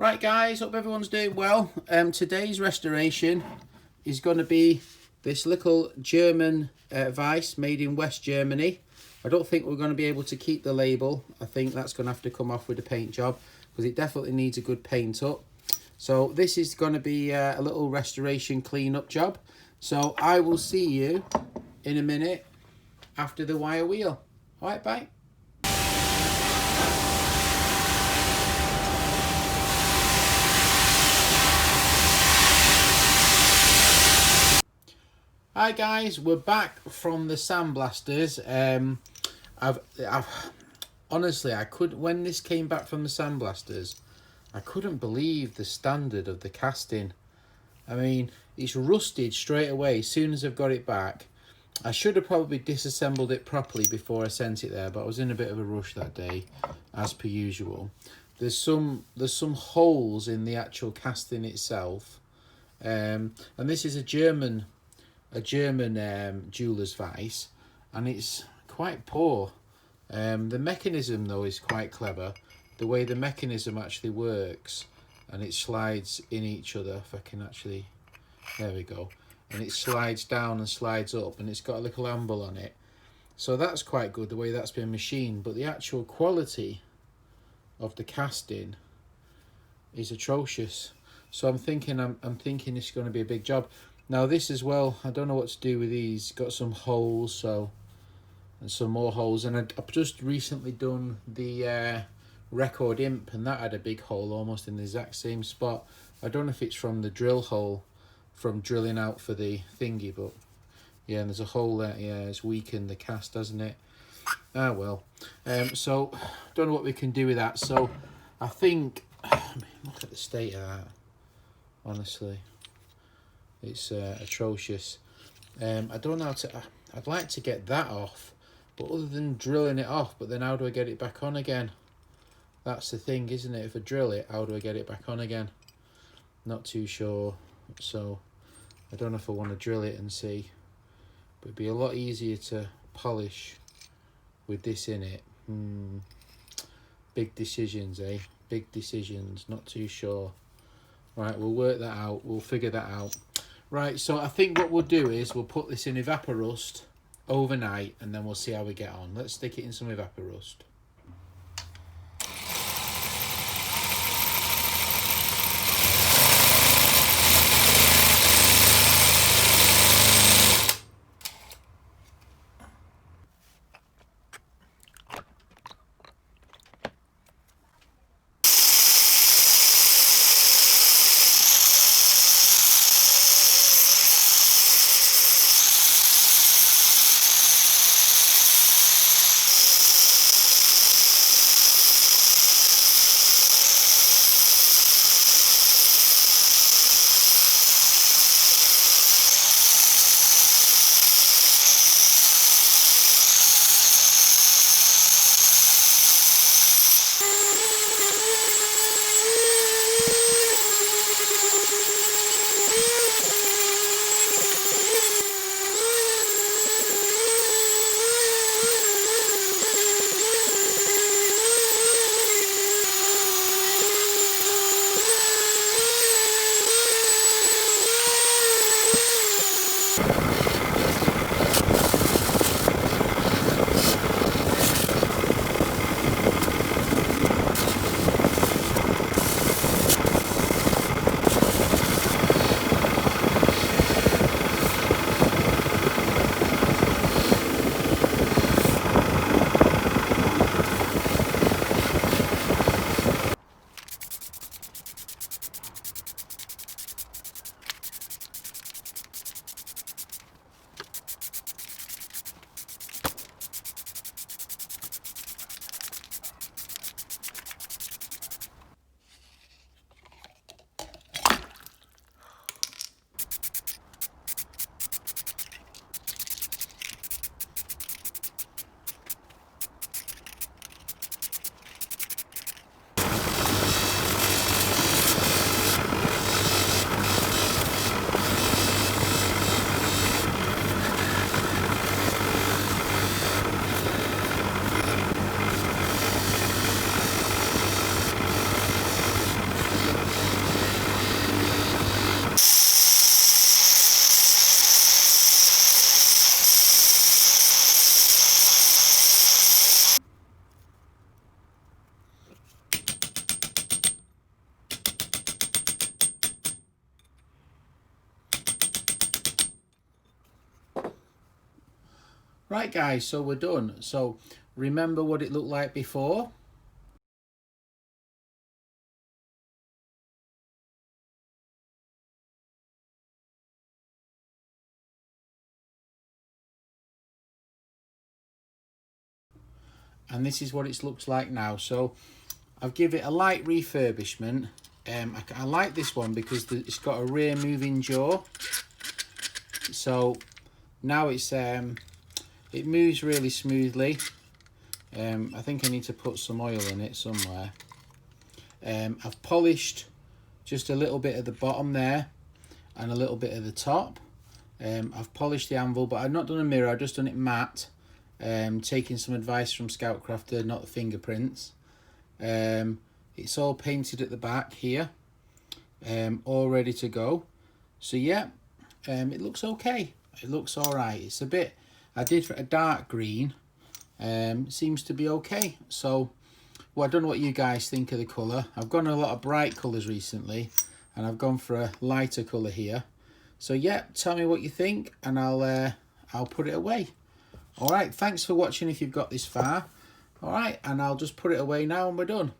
Right guys, hope everyone's doing well. Today's restoration is going to be this little German Vise made in West Germany. I don't think we're going to be able to keep the label. I think that's going to have to come off with a paint job because it definitely needs a good paint up. So this is going to be a little restoration clean-up job. So I will see you in a minute after the wire wheel. All right, bye. Hi guys, we're back from the sandblasters. Honestly, when this came back from the sandblasters, I couldn't believe the standard of the casting. I mean, it's rusted straight away as soon as I've got it back. I should have probably disassembled it properly before I sent it there, but I was in a bit of a rush that day, as per usual. There's some holes in the actual casting itself, and this is a German jeweler's vise, and it's quite poor. The mechanism though is quite clever, the way the mechanism actually works, and it slides in each other. If I can actually, there we go, and it slides down and slides up, and it's got a little amble on it, so that's quite good the way that's been machined. But the actual quality of the casting is atrocious, so I'm thinking it's going to be a big job. Now this as well, I don't know what to do with these. Got some holes, and some more holes, and I've just recently done the record imp, and that had a big hole almost in the exact same spot. I don't know if it's from the drill hole from drilling out for the thingy, but yeah, and there's a hole there. Yeah, it's weakened the cast, hasn't it? Ah well. So don't know what we can do with that. So I think, look at the state of that, honestly. It's atrocious. I don't know how to. I'd like to get that off, but other than drilling it off, but then how do I get it back on again? That's the thing, isn't it? If I drill it, how do I get it back on again? Not too sure. So I don't know if I want to drill it and see. But it'd be a lot easier to polish with this in it. Big decisions, eh? Big decisions. Not too sure. Right, we'll work that out. We'll figure that out. Right, so I think what we'll do is we'll put this in Evaporust overnight, and then we'll see how we get on. Let's stick it in some Evaporust. Right guys, so we're done. So remember what it looked like before? And this is what it looks like now. So I've given it a light refurbishment. I like this one because it's got a rear moving jaw. So now it moves really smoothly. I think I need to put some oil in it somewhere. I've polished just a little bit at the bottom there and a little bit at the top. I've polished the anvil, but I've not done a mirror, I've just done it matte. Taking some advice from Scoutcrafter, not the fingerprints. It's all painted at the back here, all ready to go. So yeah, it looks okay. It looks all right. It's a bit, I did for a dark green. Seems to be okay. So, well, I don't know what you guys think of the colour. I've gone a lot of bright colours recently, and I've gone for a lighter colour here. So yeah, tell me what you think, and I'll put it away. All right, thanks for watching if you've got this far. All right, and I'll just put it away now and we're done.